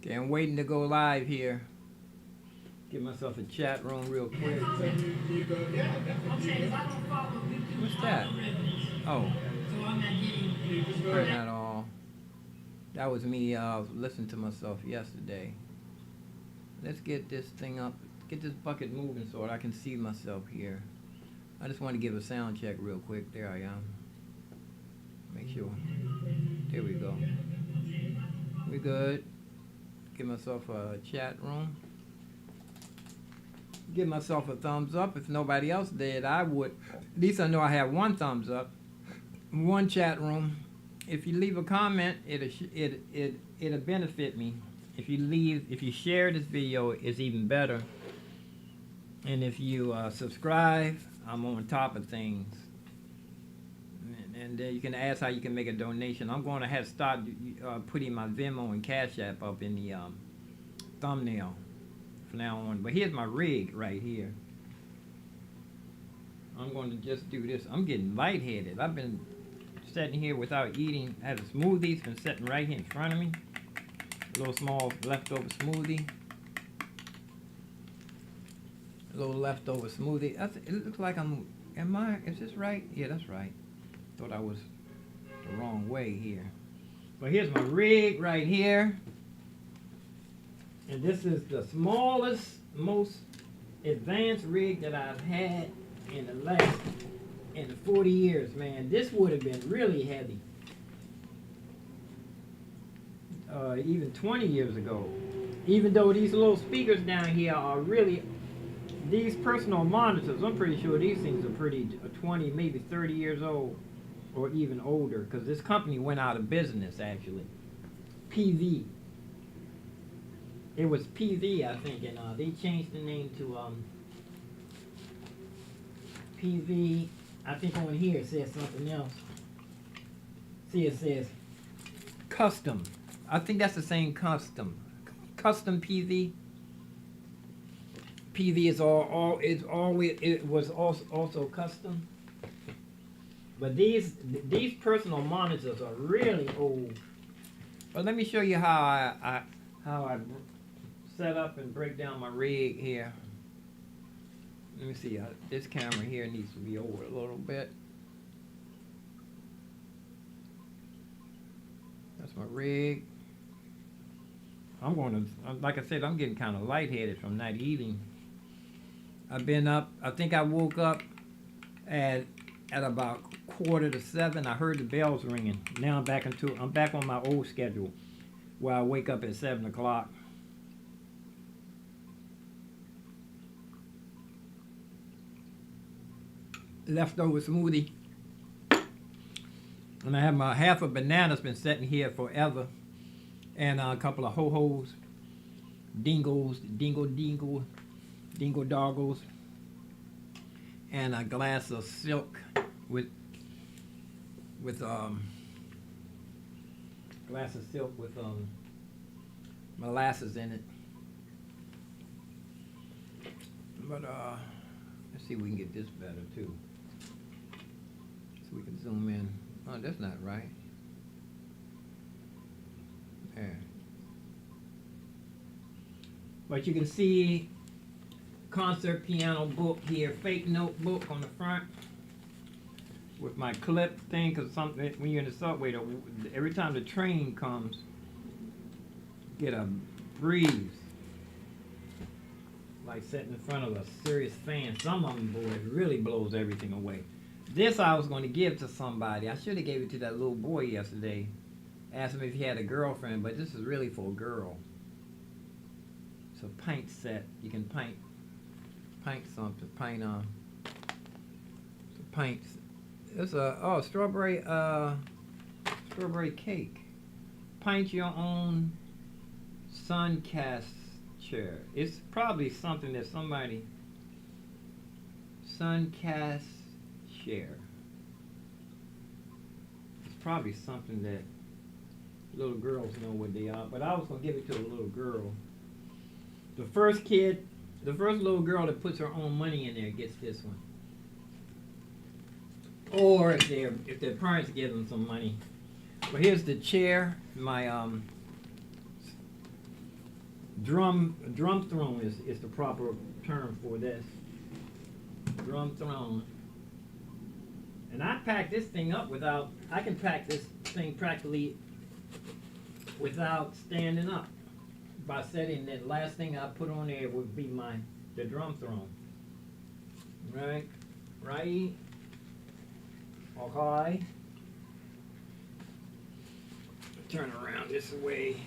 Okay, I'm waiting to go live here. Give myself a chat room real quick. What's that? Oh, not all. That was me listening to myself yesterday. Let's get this thing up. Get this bucket moving so I can see myself here. I just want to give a sound check real quick. There I am. Make sure. There we go. We good. Give myself a chat room. Give myself a thumbs up. If nobody else did, I would. At least I know I have one thumbs up. One chat room. If you leave a comment, it'll benefit me. If you share this video, it's even better. And if you subscribe, I'm on top of things. And you can ask how you can make a donation. I'm going to have to start putting my Venmo and Cash App up in the thumbnail from now on. But here's my rig right here. I'm going to just do this. I'm getting lightheaded. I've been sitting here without eating. I have a smoothie. It's been sitting right here in front of me. A little small leftover smoothie. A little leftover smoothie. It looks like is this right? Yeah, that's right. Thought I was the wrong way here. But here's my rig right here. And this is the smallest, most advanced rig that I've had in the 40 years, man. This would have been really heavy. Even 20 years ago. Even though these little speakers down here are really, these personal monitors, I'm pretty sure these things are pretty 20, maybe 30 years old. Or even older, because this company went out of business, actually. PV. It was PV, I think, and they changed the name to PV. I think on here it says something else. See, it says custom. I think that's the same custom. Custom PV. PV is it was also custom. But these personal monitors are really old. But let me show you how I set up and break down my rig here. Let me see. This camera here needs to be over a little bit. That's my rig. I'm going to, like I said, I'm getting kind of lightheaded from not eating. I've been up. I think I woke up at about 6:45. I heard the bells ringing. Now I'm back on my old schedule where I wake up at 7 o'clock. Leftover smoothie. And I have my half a banana's been sitting here forever. And a couple of ho-hos, dingle doggles. And a glass of silk with molasses in it. But let's see if we can get this better too. So we can zoom in. Oh, that's not right. There. But you can see concert piano book here, fake notebook on the front with my clip thing, because something when you're in the subway, every time the train comes, get a breeze like sitting in front of a serious fan. Some of them, boy, it really blows everything away. This I was going to give to somebody. I should have gave it to that little boy yesterday. Asked him if he had a girlfriend, but this is really for a girl. It's a paint set. You can paint something. Paint. It's a strawberry cake. Paint your own sun cast chair. It's probably something that somebody sun cast chair. It's probably something that little girls know what they are, but I was gonna give it to a little girl. The first little girl that puts her own money in there gets this one. Or if their parents give them some money. But here's the chair, my drum throne is the proper term for this. Drum throne. And I pack this thing up without, I can pack this thing practically without standing up. By setting that last thing I put on there would be the drum throne. Right? Right? Okay. Turn around this way.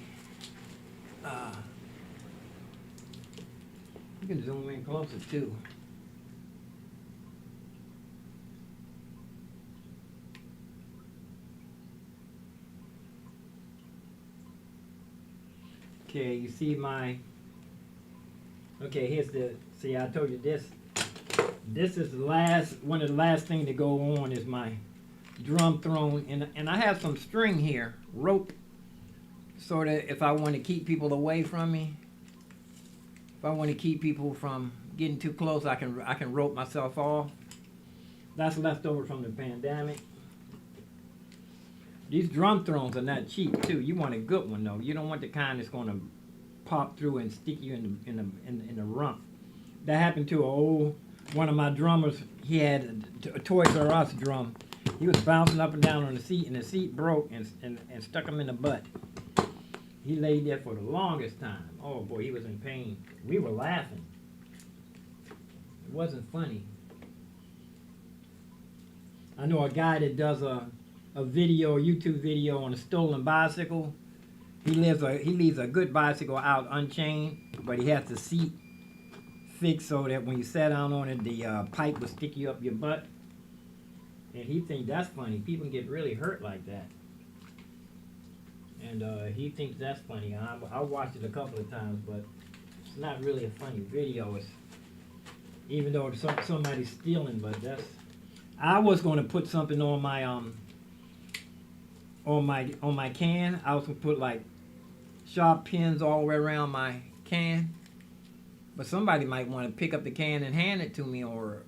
You can zoom in closer too. Okay, you see okay, here's see, I told you this is one of the last things to go on is my drum throne, and I have some string here, rope, so that if I want to keep people away from me, if I want to keep people from getting too close, I can rope myself off. That's left over from the pandemic. These drum thrones are not cheap too. You want a good one though. You don't want the kind that's going to pop through and stick you in the rump. That happened to one of my drummers. He had a Toys R Us drum. He was bouncing up and down on the seat, and the seat broke and stuck him in the butt. He laid there for the longest time. Oh boy, he was in pain. We were laughing. It wasn't funny. I know a guy that does a YouTube video on a stolen bicycle. He leaves a good bicycle out unchained, but he has the seat fixed so that when you sat down on it, the pipe will stick you up your butt. And he thinks that's funny. People get really hurt like that. And he thinks that's funny. I watched it a couple of times, but it's not really a funny video. It's, even though somebody's stealing, but that's. I was going to put something on my on my can. I was going to put like sharp pins all the way around my can. But somebody might want to pick up the can and hand it to me or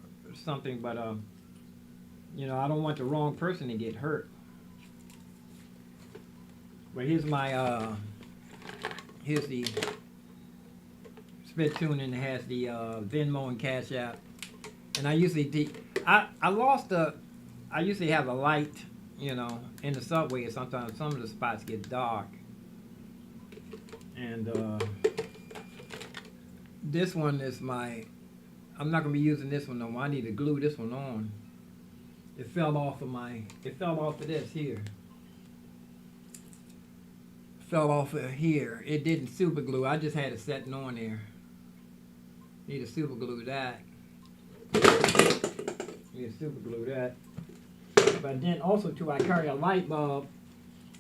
something. But you know, I don't want the wrong person to get hurt. But here's my here's the spit tuning that has the Venmo and Cash App. And I usually I usually have a light, you know, in the subway. Sometimes some of the spots get dark. And this one is I'm not gonna be using this one no more. I need to glue this one on. It fell off of this here. Fell off of here. It didn't super glue. I just had it setting on there. Need to super glue that. Need to super glue that. But then also too, I carry a light bulb.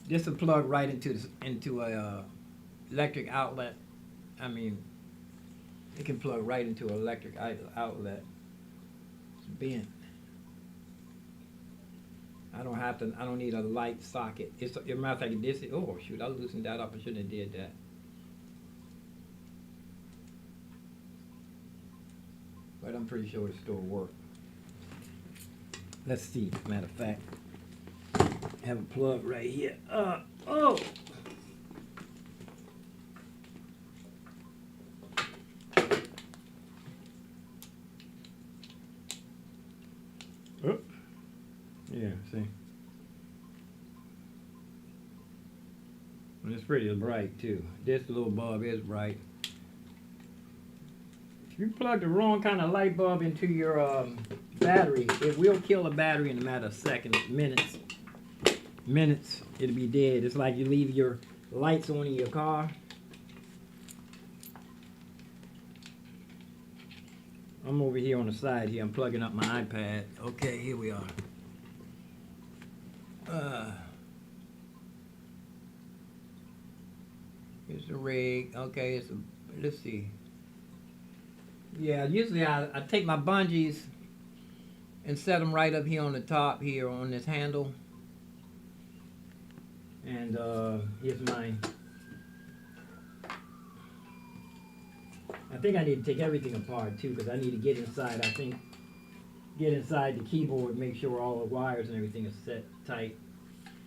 This will plug right into a electric outlet. I mean, it can plug right into an electric outlet. It's bent. I don't need a light socket. As a matter of fact, this. Oh shoot! I loosened that up. I shouldn't have did that. But I'm pretty sure it'll still work. Let's see. Matter of fact, I have a plug right here. Oh. Yeah, see. And it's pretty bright too. This little bulb is bright. If you plug the wrong kind of light bulb into your battery, it will kill the battery in a matter of seconds, minutes. Minutes, it'll be dead. It's like you leave your lights on in your car. I'm over here on the side here. I'm plugging up my iPad. Okay, here we are. Here's the rig. Okay, let's see. Yeah, usually I take my bungees and set them right up here on the top here on this handle. And here's mine. I think I need to take everything apart too because I need to get inside. I think get inside the keyboard, make sure all the wires and everything is set tight.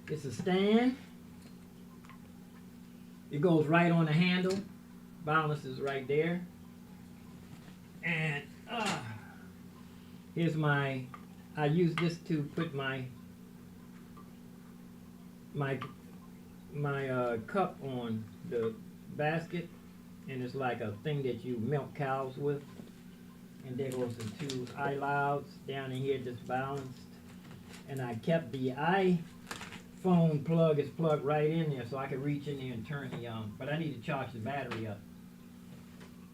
It's a stand. It goes right on the handle. balances right there. And here's my, I use this to put my cup on the basket, and it's like a thing that you milk cows with. And there goes the two eye louds down in here, just balanced. And I kept the iPhone plug is plugged right in there, so I can reach in there and turn the but I need to charge the battery up.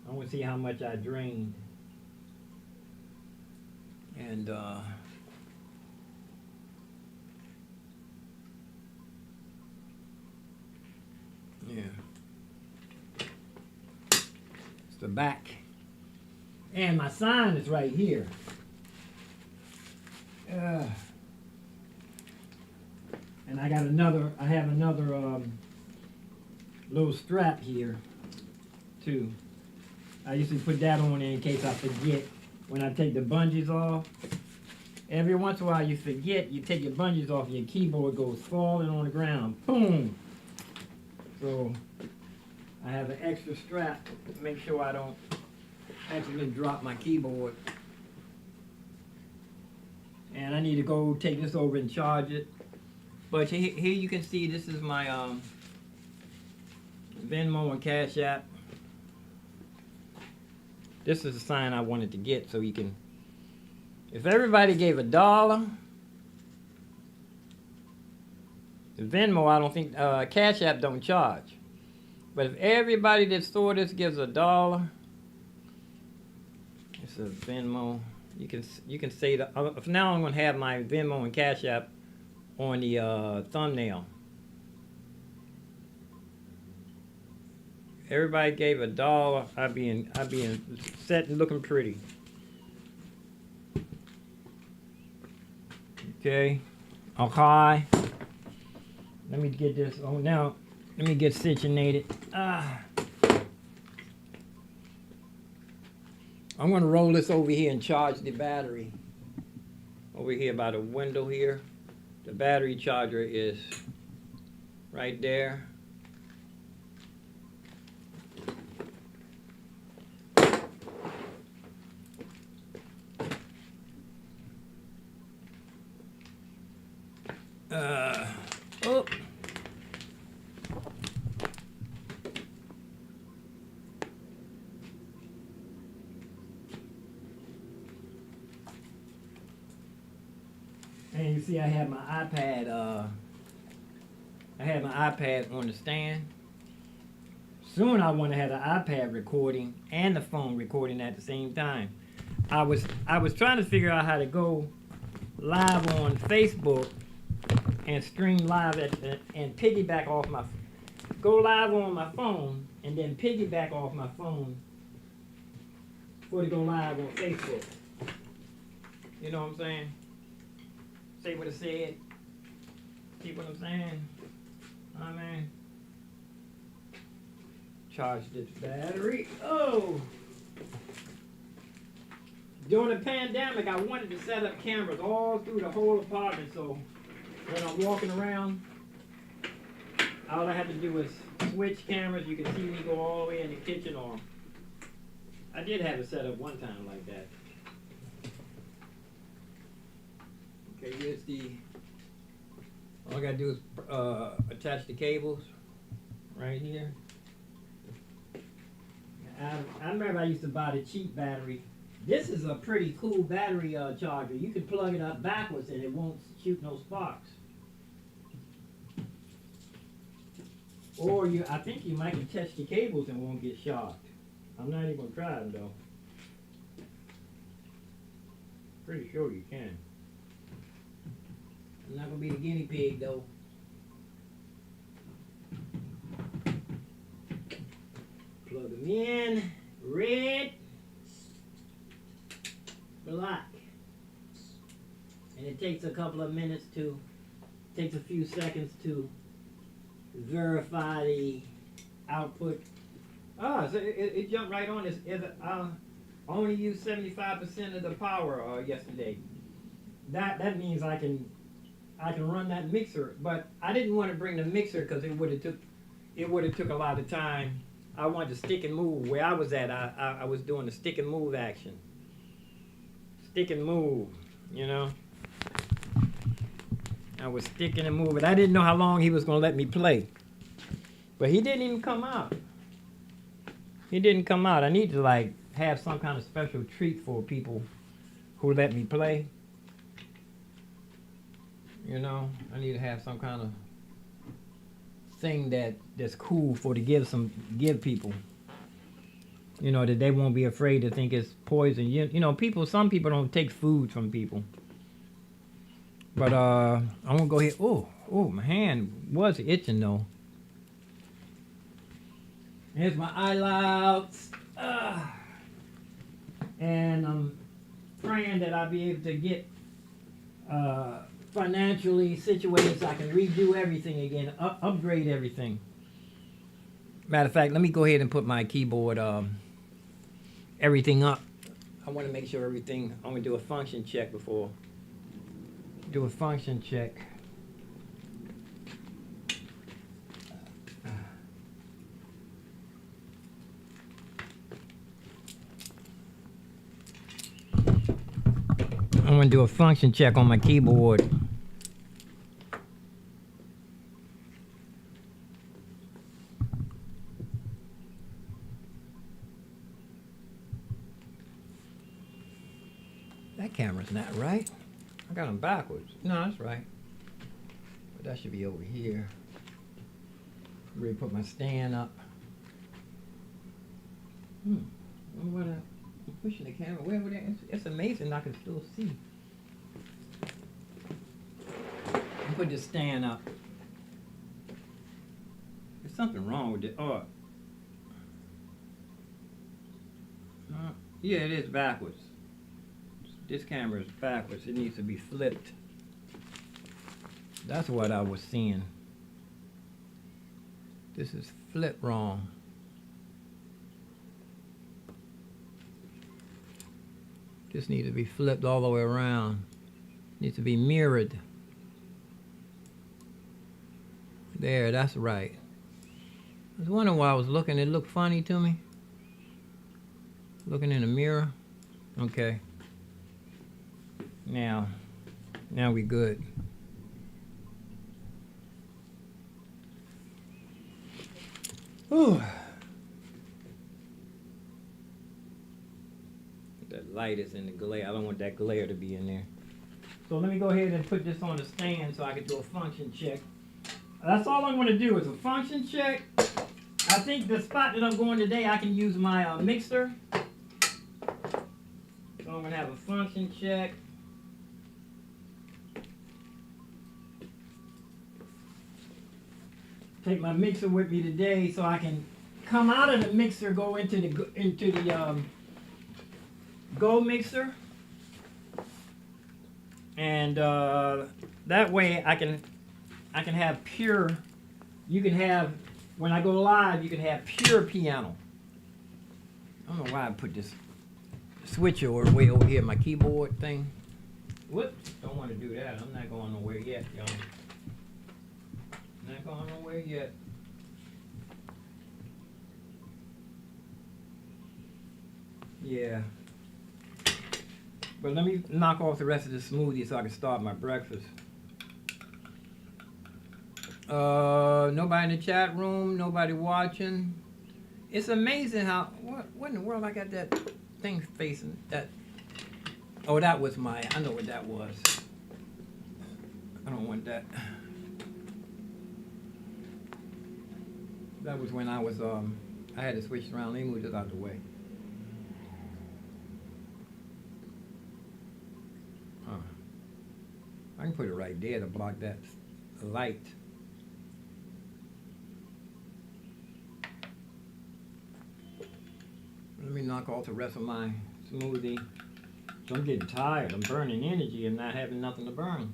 I want to see how much I drained. And yeah, it's the back. And my sign is right here. And I got another, I have another little strap here too. I usually put that on in case I forget when I take the bungees off. Every once in a while you forget, you take your bungees off and your keyboard goes falling on the ground. Boom! So I have an extra strap to make sure I don't accidentally drop my keyboard. And I need to go take this over and charge it. But here you can see this is my Venmo and Cash App. This is the sign I wanted to get so you can, if everybody gave $1, Venmo, I don't think, Cash App don't charge. But if everybody that saw this gives $1, it's a Venmo. You can say that. For now, I'm going to have my Venmo and Cash App on the thumbnail. Everybody gave $1. I'd be in set and looking pretty. Okay. Okay. Let me get this. Oh, now let me get situated. I'm going to roll this over here and charge the battery. Over here by the window here. The battery charger is right there. Oh. And you see I have my iPad, on the stand. Soon I want to have the iPad recording and the phone recording at the same time. I was trying to figure out how to go live on Facebook and stream live and piggyback off my, go live on my phone and then piggyback off my phone before to go live on Facebook. You know what I'm saying? Say what I said. See what I'm saying? I mean, charge this battery. Oh! During the pandemic, I wanted to set up cameras all through the whole apartment, so when I'm walking around, all I have to do is switch cameras. You can see me go all the way in the kitchen, or I did have it set up one time like that. Okay, here's the, all I gotta do is attach the cables right here. I remember I used to buy the cheap battery. This is a pretty cool battery charger. You can plug it up backwards and it won't shoot no sparks. Or I think you might can touch the cables and won't get shocked. I'm not even gonna try them though. Pretty sure you can. I'm not gonna be the guinea pig though. Plug them in. Red. Black. And it takes a couple of minutes to, takes a few seconds to verify the output. So it jumped right on this. I only used 75% of the power yesterday. That means I can run that mixer, but I didn't want to bring the mixer because it would have took a lot of time I wanted to stick and move. Where I was at, I was doing the stick and move action. Stick and move, you know. I was sticking and moving. I didn't know how long he was going to let me play. But he didn't even come out. He didn't come out. I need to like have some kind of special treat for people who let me play. You know, I need to have some kind of thing that's cool for to give people. You know, that they won't be afraid to think it's poison. You know, some people don't take food from people. But I'm gonna go ahead. Oh, my hand was itching though. Here's my eye louds. And I'm praying that I'll be able to get financially situated so I can redo everything again, upgrade everything. Matter of fact, let me go ahead and put my keyboard, everything up. I want to make sure everything, I'm going to do a function check before. Do a function check. I'm going to do a function check on my keyboard. That camera's not right. I got them backwards. No, that's right. But that should be over here. Really put my stand up. What I'm pushing the camera. Where would that? It's amazing I can still see. Put the stand up. There's something wrong with it. Oh. Yeah, it is backwards. This camera is backwards. It needs to be flipped. That's what I was seeing. This is flipped wrong. This needs to be flipped all the way around. Needs to be mirrored. There, that's right. I was wondering why I was looking. It looked funny to me. Looking in the mirror. Okay. Now we good. Whew. That light is in the glare. I don't want that glare to be in there. So let me go ahead and put this on the stand so I can do a function check. That's all I'm going to do is a function check. I think the spot that I'm going today, I can use my mixer. So I'm going to have a function check. Take my mixer with me today so I can come out of the mixer, go into the Go mixer, and that way I can have pure. You can have, when I go live, you can have pure piano. I don't know why I put this switcher way over here, my keyboard thing. Whoops, don't want to do that. I'm not going nowhere yet, y'all. Not going nowhere yet. Yeah. But let me knock off the rest of the smoothie so I can start my breakfast. Nobody in the chat room, nobody watching. It's amazing how, what in the world I got that thing facing, that, oh, that was I know what that was. I don't want that. That was when I was, I had to switch around. Let me move this out of the way. I can put it right there to block that light. Let me knock off the rest of my smoothie. So I'm getting tired. I'm burning energy and not having nothing to burn.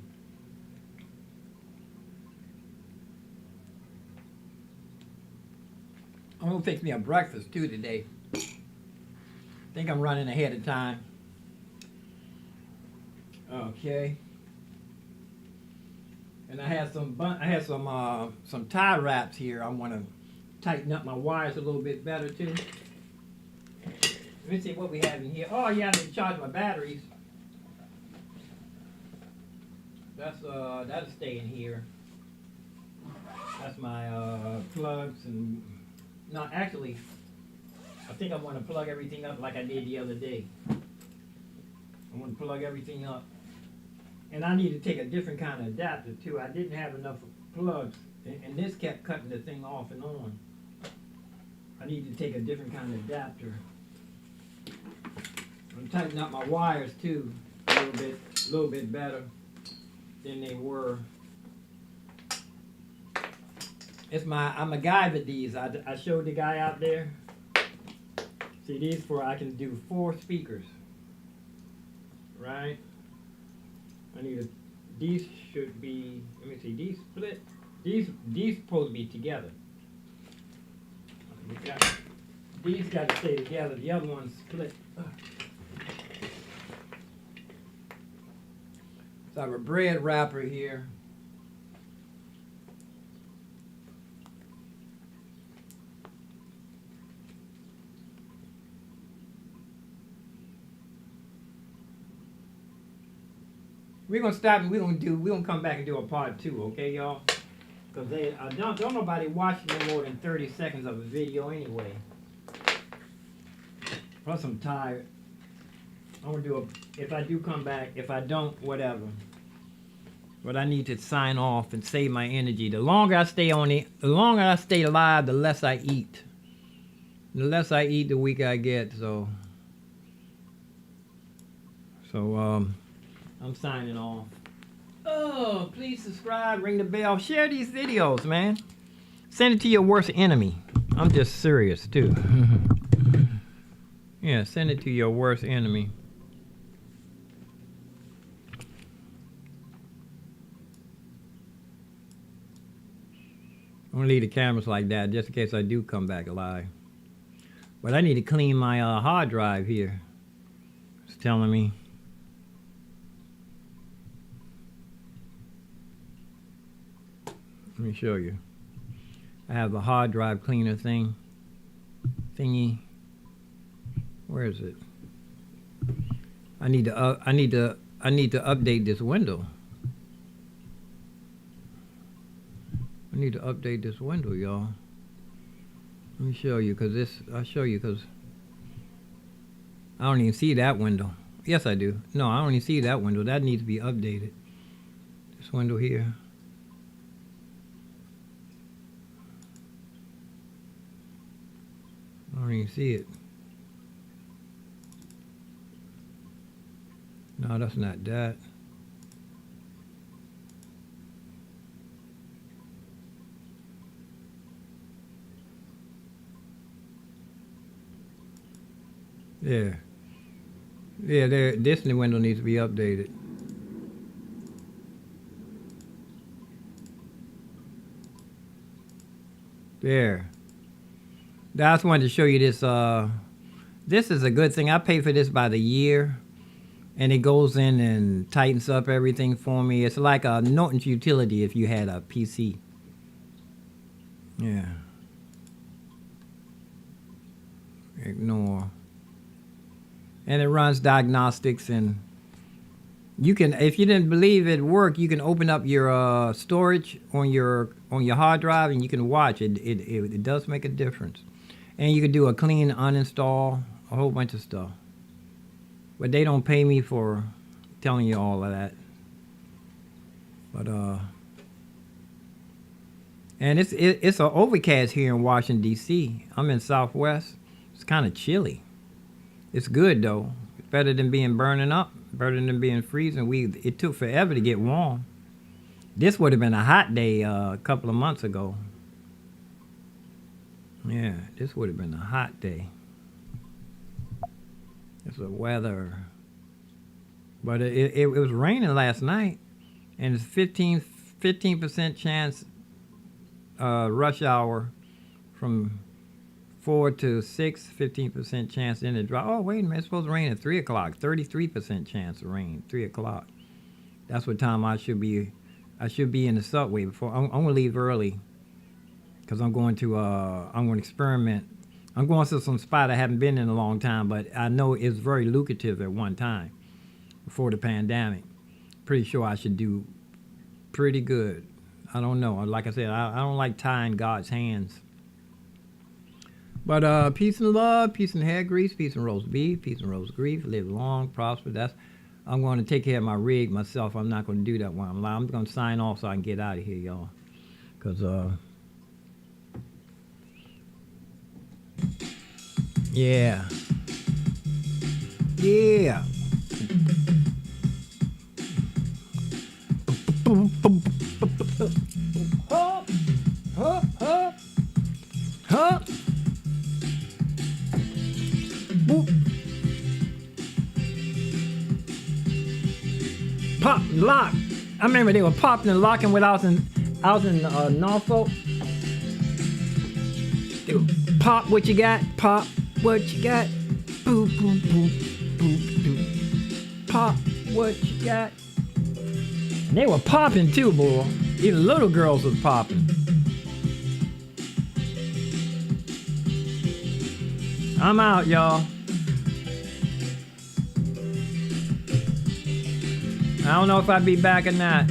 I'm gonna fix me a breakfast too today. I think I'm running ahead of time. Okay. And I had some tie wraps here. I want to tighten up my wires a little bit better too. Let me see what we have in here. Oh yeah, I need to charge my batteries. That'll stay in here. That's my plugs and no, actually, I think I want to plug everything up like I did the other day. I want to plug everything up, and I need to take a different kind of adapter too. I didn't have enough plugs, and this kept cutting the thing off and on. I need to take a different kind of adapter. I'm tightening up my wires too a little bit better than they were. I'm a guy with these. I showed the guy out there. See, these I can do 4 speakers. Right? These should be, let me see, these split. These supposed to be together. These got to stay together. The other one's split. So I have a bread wrapper here. We're gonna stop and we're gonna come back and do a part 2, okay, y'all? Because don't nobody watch no more than 30 seconds of a video anyway. Plus I'm tired. I'm gonna do if I do come back, if I don't, whatever. But I need to sign off and save my energy. The longer I stay the longer I stay alive, the less I eat. The less I eat, the weaker I get. So I'm signing off. Oh, please subscribe, ring the bell, share these videos, man. Send it to your worst enemy. I'm just serious too. Yeah, send it to your worst enemy. I'm gonna leave the cameras like that just in case I do come back alive. But I need to clean my hard drive here. It's telling me. Let me show you. I have the hard drive cleaner thingy. Where is it? I need to update this window. I need to update this window, y'all. Let me show you, I'll show you, because I don't even see that window. Yes, I do. No, I don't even see that window. That needs to be updated. This window here. I don't even see it. No, that's not that. Yeah. Yeah, this window needs to be updated. There. I just wanted to show you this. This is a good thing. I pay for this by the year. And it goes in and tightens up everything for me. It's like a Norton's utility if you had a PC. Yeah. Ignore. And it runs diagnostics, and you can, if you didn't believe it worked, you can open up your storage on your hard drive and you can watch it. It does make a difference. And you can do a clean uninstall, a whole bunch of stuff. But they don't pay me for telling you all of that. But and it's an overcast here in Washington D.C. I'm in Southwest. It's kind of chilly. It's good though. It's better than being burning up, better than being freezing. It took forever to get warm. This would have been a hot day a couple of months ago. Yeah, this would have been a hot day. It's the weather. But it was raining last night, and it's 15% chance rush hour from 4 to 6, 15% chance, then it drop. Oh, wait a minute, it's supposed to rain at 3 o'clock. 33% chance of rain, 3 o'clock. That's what time I should be in the subway before. I'm going to leave early, because I'm going to experiment. I'm going to some spot I haven't been in a long time, but I know it's very lucrative at one time before the pandemic. Pretty sure I should do pretty good. I don't know. Like I said, I don't like tying God's hands. But peace and love, peace and hair grease, peace and roast beef, peace and roast grief. Live long, prosper. I'm going to take care of my rig myself. I'm not going to do that while I'm live. I'm going to sign off so I can get out of here, y'all. Because, yeah. Yeah. Huh? Huh? Huh? Huh? Pop and lock. I remember they were popping and locking when I was in Norfolk. They would pop what you got, pop what you got, boop boop boop boop boop. Pop what you got. And they were popping too, boy. Even little girls was popping. I'm out, y'all. I don't know if I'll be back or not.